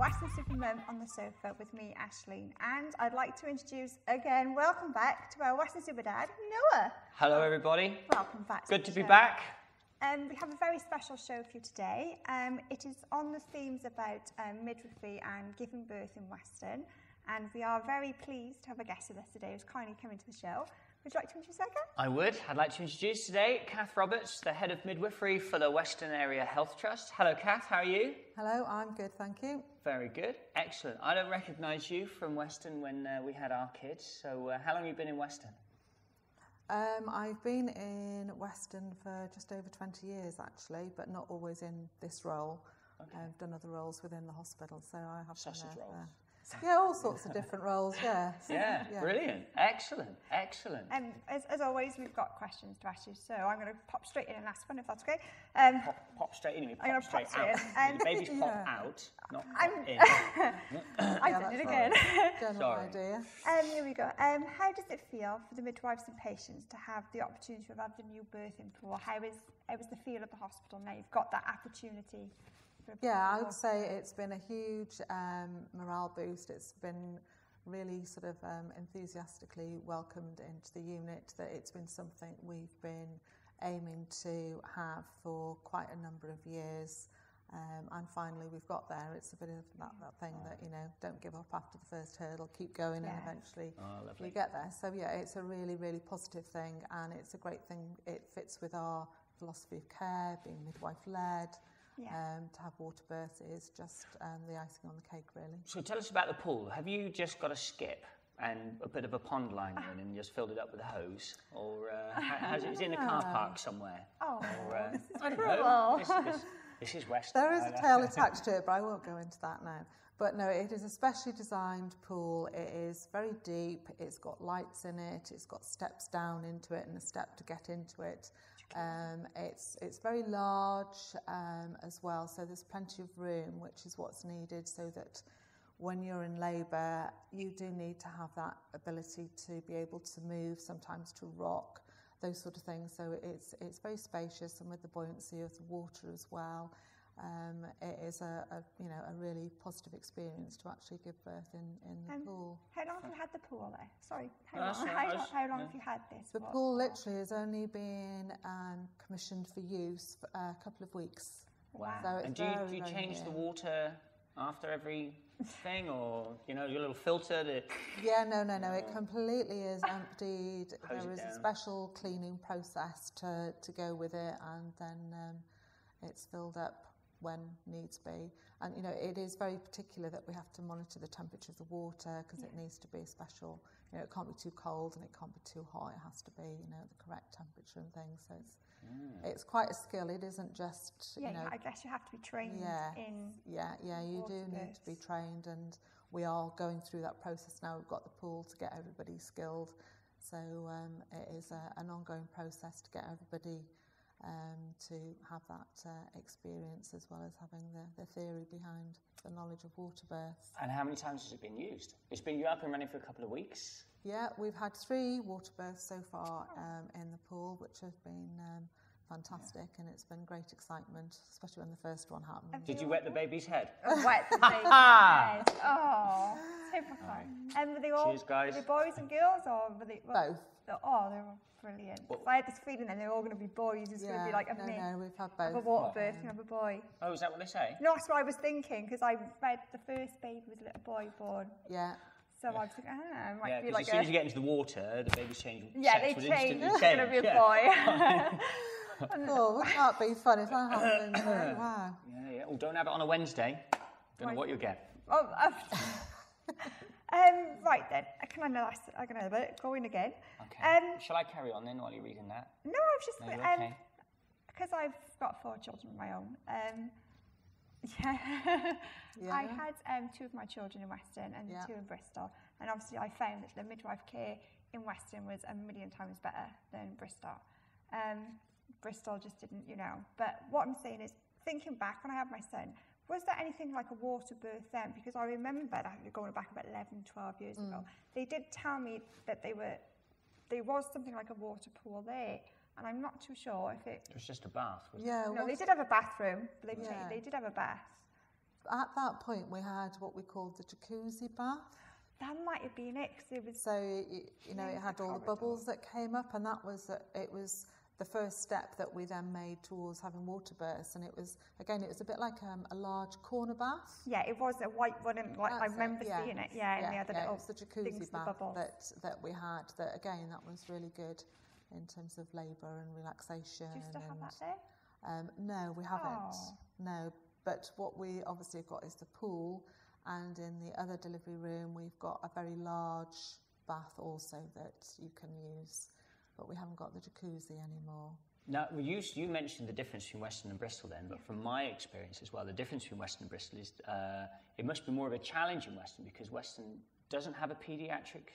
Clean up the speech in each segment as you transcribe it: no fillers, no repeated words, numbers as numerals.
Weston Supermum on the sofa with me, Ashleen, and I'd like to introduce again, welcome back to our Weston Super Dad, Noah. Hello everybody. Welcome back. Good to be back. We have a very special show for you today. It is on the themes about midwifery and giving birth in Weston, and we are very pleased to have a guest with us today who's kindly come into the show. Would you like to introduce her? I would. I'd like to introduce today Kath Roberts, the head of midwifery for the Western Area Health Trust. Hello Kath, how are you? Hello, I'm good, thank you. Very good. Excellent. I don't recognise you from Weston when we had our kids, so how long have you been in Weston? I've been in Weston for just over 20 years actually, but not always in this role. Okay. I've done other roles within the hospital, so I have sausage roles. Yeah, all sorts of different roles, yeah. Yeah, brilliant. Excellent, excellent. As always, we've got questions to ask you, so I'm going to pop straight in and ask one, if that's okay. Pop straight in, I'm going to straight pop straight out. in. The babies pop out, not pop in. I've done it again. General idea. Here we go. How does it feel for the midwives and patients to have the opportunity of having the new birthing pool? How is the feel of the hospital now you've got that opportunity? Yeah, I would say it's been a huge morale boost. It's been really sort of enthusiastically welcomed into the unit, that it's been something we've been aiming to have for quite a number of years. And finally we've got there. It's a bit of that thing that, you know, don't give up after the first hurdle, keep going, and eventually you get there. So yeah, it's a really, really positive thing, and it's a great thing. It fits with our philosophy of care, being midwife-led. To have water births is just the icing on the cake, really. So tell us about the pool. Have you just got a skip and a bit of a pond liner in and just filled it up with a hose? Or is it in a car park somewhere? Oh, or, this is I don't cruel. know. This is Weston. There is a tail attached to it, but I won't go into that now. But no, it is a specially designed pool. It is very deep. It's got lights in it. It's got steps down into it and a step to get into it. It's very large as well, so there's plenty of room, which is what's needed, so that when you're in labour, you do need to have that ability to be able to move, sometimes to rock, those sort of things. So it's very spacious, and with the buoyancy of the water as well, it is a really positive experience to actually give birth in the pool. How long have you had the pool there? Sorry, how long have you had this? The pool literally has only been commissioned for use for a couple of weeks. Wow. So it's and do you change the water after every thing, or your little filter? Yeah, no. It completely is emptied. There is a special cleaning process to go with it, and then it's filled up when needs be. And it is very particular that we have to monitor the temperature of the water, because it needs to be special. It can't be too cold and it can't be too hot. It has to be the correct temperature and things. So it's quite a skill. It isn't just I guess you have to be trained in you do need to be trained, and we are going through that process now. We've got the pool to get everybody skilled, so it is an ongoing process to get everybody to have that experience, as well as having the theory behind the knowledge of water births. And how many times has it been used? It's been up and running for a couple of weeks. Yeah, we've had 3 water births so far in the pool, which have been fantastic, and it's been great excitement, especially when the first one happened. Did you wet the baby's head? Wet the baby's head. Oh, super fun. And were they all Cheers, guys. Were they boys and girls, or were they both? Oh, they were brilliant. I had this feeling that they were all going to be boys. It's going to be like a mix. No, we've had both. Have a water birth and have a boy. Oh, is that what they say? No, that's what I was thinking, because I read the first baby was a little boy born. Yeah. So I was thinking, it might be like as soon as you get into the water, the baby's change. Yeah, they change. It's going to be a boy. Oh, wouldn't that be fun if that happened? Wow. Yeah. Well, don't have it on a Wednesday. Don't know what you'll get. Oh, right then. I'm going to go in again. Okay. Shall I carry on then while you're reading that? No, I was just okay. Because I've got 4 children of my own. I had 2 of my children in Weston and 2 in Bristol, and obviously I found that the midwife care in Weston was a million times better than Bristol. Bristol just didn't, But what I'm saying is, thinking back when I had my son, was there anything like a water birth then? Because I remember that going back about 11, 12 years ago, they did tell me that there was something like a water pool there, and I'm not too sure if it... It was just a bath, wasn't No, they did have a bathroom, but they did have a bath. At that point, we had what we called the jacuzzi bath. That might have been it, 'cause it was... So, you know, it had all the bubbles that came up, and that was, it was the first step that we then made towards having water bursts. And it was, again, it was a bit like a large corner bath. Yeah, it was a white one, and like, I remember seeing it, and the other little it was the jacuzzi bath that we had, that again, that was really good in terms of labour and relaxation. Do you still have that there? No, we haven't. Oh. No, but what we obviously have got is the pool, and in the other delivery room we've got a very large bath also that you can use, but we haven't got the jacuzzi anymore. Now, you mentioned the difference between Weston and Bristol then, but from my experience as well, the difference between Weston and Bristol is it must be more of a challenge in Weston, because Weston doesn't have a paediatric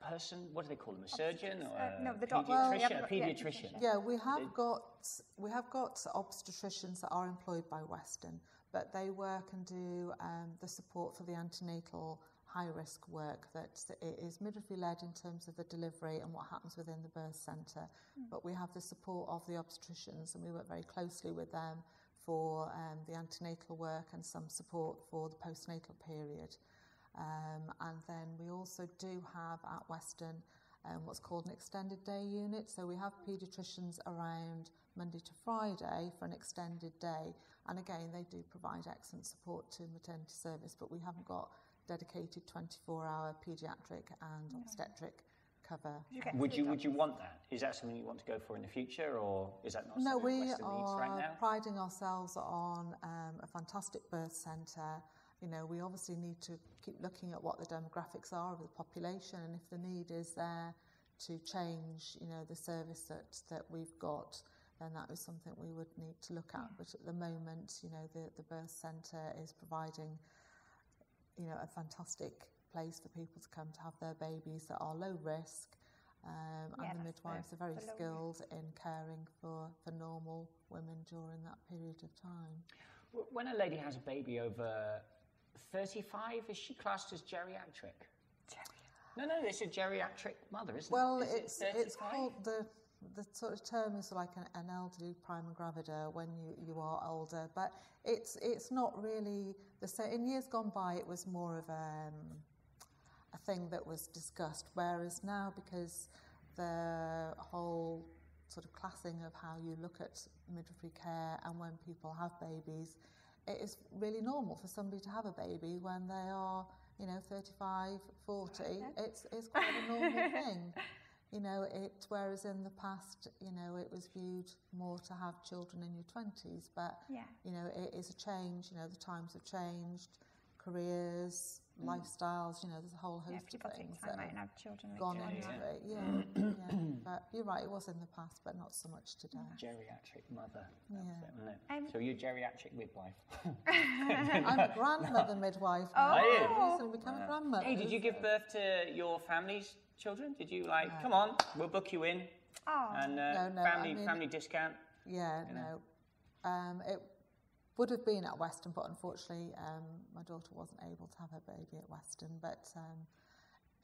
person. What do they call them? A surgeon or no, the doctor. a paediatrician? Yeah, we have got obstetricians that are employed by Weston, but they work and do the support for the antenatal high-risk work. That it is midwifery-led in terms of the delivery and what happens within the birth centre, but we have the support of the obstetricians, and we work very closely with them for the antenatal work and some support for the postnatal period. And then we also do have at Weston what's called an extended day unit. So we have paediatricians around Monday to Friday for an extended day. And again, they do provide excellent support to maternity service, but we haven't got dedicated 24-hour paediatric and obstetric cover. Would you want that? Is that something you want to go for in the future, or is that not no, something we Weston needs right now? are priding ourselves on a fantastic birth centre. You know, we obviously need to keep looking at what the demographics are of the population, and if the need is there to change, you know, the service that we've got, then that is something we would need to look at. But at the moment, you know, the birth centre is providing, you know, a fantastic place for people to come to have their babies that are low risk, and the midwives are very skilled in caring for normal women during that period of time. When a lady has a baby over 35, is she classed as geriatric? No, it's a geriatric mother, isn't it? Well, it's called, the sort of term is like an elderly prima gravida when you are older, but it's not really the same. In years gone by, it was more of a thing that was discussed, whereas now, because the whole sort of classing of how you look at midwifery care and when people have babies, it is really normal for somebody to have a baby when they are, you know, 35, 40. It's quite a normal thing. You know, whereas in the past, you know, it was viewed more to have children in your 20s, but, you know, it is a change. You know, the times have changed, careers, lifestyles, you know, there's a whole host of things that have children gone into it. Yeah. But you're right, it was in the past, but not so much today. Geriatric mother. Yeah. So you're geriatric midwife. I'm a grandmother midwife. Are you? I've recently become a grandmother. Hey, did you give birth to your family's children? Did you come on, we'll book you in, and family discount? Yeah, no. It would have been at Weston, but unfortunately my daughter wasn't able to have her baby at Weston. But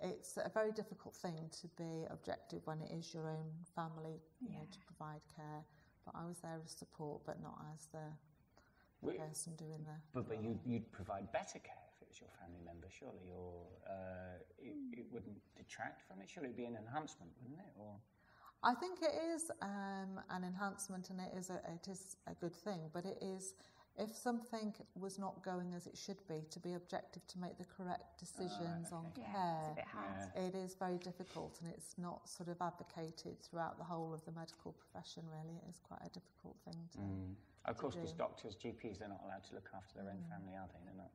it's a very difficult thing to be objective when it is your own family, you know, to provide care. But I was there as support, but not as the person doing the... But you'd provide better care if it was your family member, surely, or it wouldn't detract from it? Surely it would be an enhancement, wouldn't it? Or... I think it is an enhancement, and it is a good thing, but it is... If something was not going as it should be, to be objective, to make the correct decisions on care, it's a bit hard. It is very difficult, and it's not sort of advocated throughout the whole of the medical profession, really. It is quite a difficult thing to Of course, because doctors, GPs, they're not allowed to look after their own family, are they? They're not.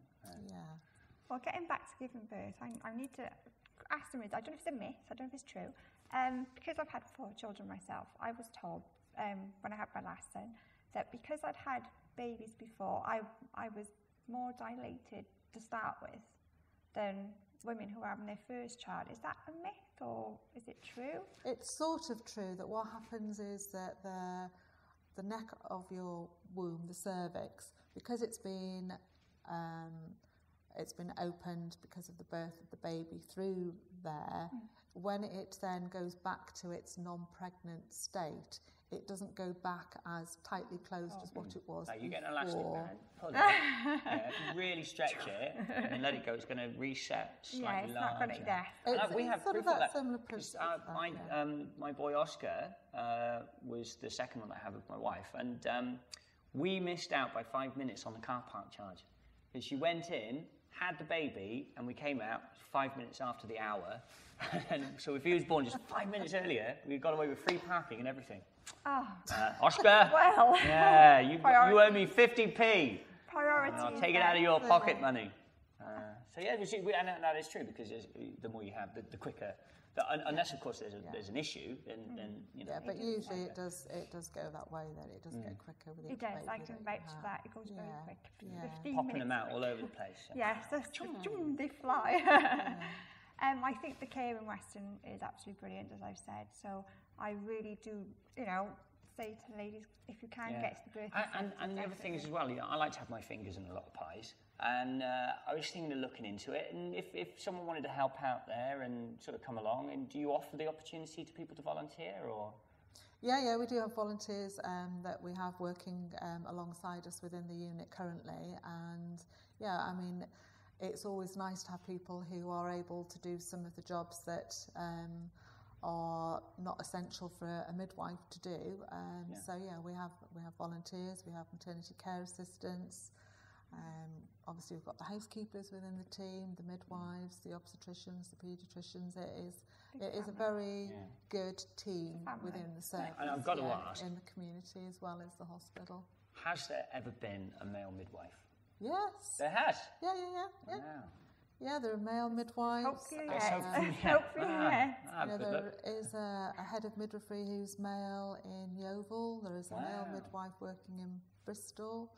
Well, getting back to giving birth, I need to ask them, I don't know if it's a myth, I don't know if it's true, because I've had 4 children myself, I was told when I had my last son that because I'd had babies before, I was more dilated to start with than women who are having their first child. Is that a myth, or is it true? It's sort of true that what happens is that the neck of your womb, the cervix, because it's been it's been opened because of the birth of the baby through there. When it then goes back to its non-pregnant state, it doesn't go back as tightly closed as what it was you get an before. elastic band, pull it, if you really stretch it and let it go, it's going to reset slightly it's not going to death. We have sort of proof of that. similar principle. My boy Oscar was the second one I have with my wife, and we missed out by 5 minutes on the car park charge. Because she went in, had the baby, and we came out 5 minutes after the hour. And so if he was born just 5 minutes earlier, we got away with free parking and everything. Oh. Oscar! Well. Yeah, you owe me 50p. Priority. I'll take it out of your pocket money. So yeah, and that is true, because the more you have, the quicker. Unless, of course, there's an issue, then you know. Yeah, but usually it does go that way. Then it does get quicker with each baby. It does. I can vouch for that. It goes very quick. 15 Popping them minutes out all over the place. So. Yes, they fly. I think the care in Weston is absolutely brilliant, as I've said. So I really do, say to ladies, if you can get to the birth. And the other thing is as well, I like to have my fingers in a lot of pies. And I was thinking of looking into it, and if someone wanted to help out there and sort of come along, and do you offer the opportunity to people to volunteer, or? Yeah, we do have volunteers that we have working alongside us within the unit currently, and I mean, it's always nice to have people who are able to do some of the jobs that are not essential for a midwife to do. So we have volunteers, we have maternity care assistants. Obviously, we've got the housekeepers within the team, the midwives, the obstetricians, the paediatricians. It is a very good team within the service. And I've got to ask, in the community as well as the hospital. Has there ever been a male midwife? Yes. There has? Yeah. Wow. Yeah, there are male midwives. Hopefully, Hopefully, there is a head of midwifery who's male in Yeovil. There is a male midwife working in Bristol.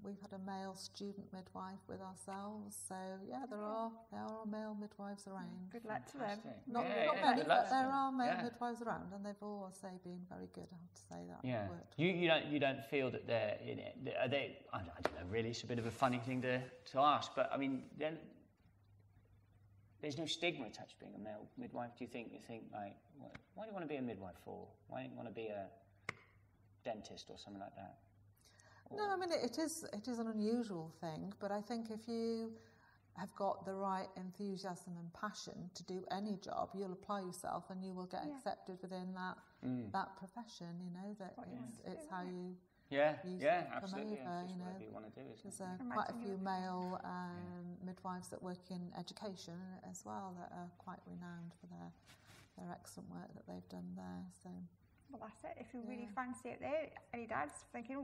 We've had a male student midwife with ourselves, so there are male midwives around. Good luck to them. Not many, but there are male midwives around, and they've all been very good. I have to say that. Yeah. You don't feel that they're in it? Are they? I don't know. Really, it's a bit of a funny thing to ask, but I mean, there's no stigma attached to being a male midwife. Do you think like, why do you want to be a midwife for? Why don't you want to be a dentist or something like that? No, I mean, it is an unusual thing, but I think if you have got the right enthusiasm and passion to do any job, you'll apply yourself and you will get accepted within that profession. It's how you absolutely. come over. You want to do, there's quite a few male midwives that work in education as well that are quite renowned for their excellent work that they've done there. So. Well, that's it. If you really fancy it there, any dads thinking,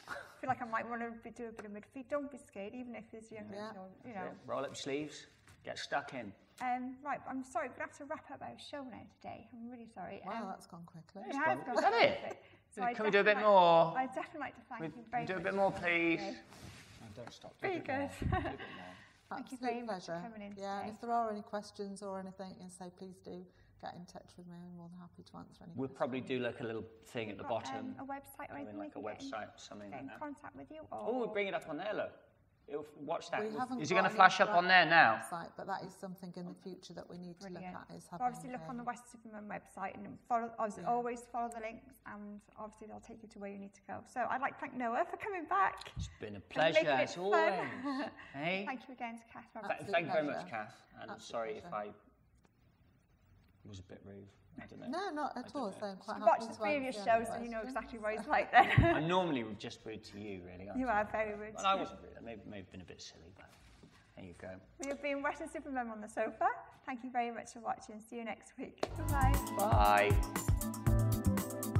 I feel like I might want to do a bit of midwifery, don't be scared, even if there's younger children, Roll up your sleeves, get stuck in. Right, I'm sorry, we're going to have to wrap up our show now today. I'm really sorry. Wow, that's gone quickly. It has gone quickly. So Can we do a bit more? I'd definitely like to thank you very much. Do a bit more, please. Don't stop. Very good. Thank you very much for coming in today. And if there are any questions or anything, please do get in touch with me. I'm more than happy to answer any questions. We'll probably do like a little thing at the bottom. A website or anything like a website, something like that. In contact with you? We'll bring it up on there, look. Watch that. Is it going to flash up on there now? Website, but that is something in the future that we need to look at. Obviously, look on the West Superman website and always follow the links, and obviously they'll take you to where you need to go. So I'd like to thank Noah for coming back. It's been a pleasure, as always. Hey. Thank you again to Kath. Thank you very much, Kath. And sorry if I was a bit rude. I don't know. No, not at all. So I'm quite happy watch the previous shows and you know exactly what he's like then. I'm normally just rude to you, really. You are very rude. Well, I wasn't rude. I may have been a bit silly, but there you go. We have been Weston Superman on the sofa. Thank you very much for watching. See you next week. Bye-bye. Bye.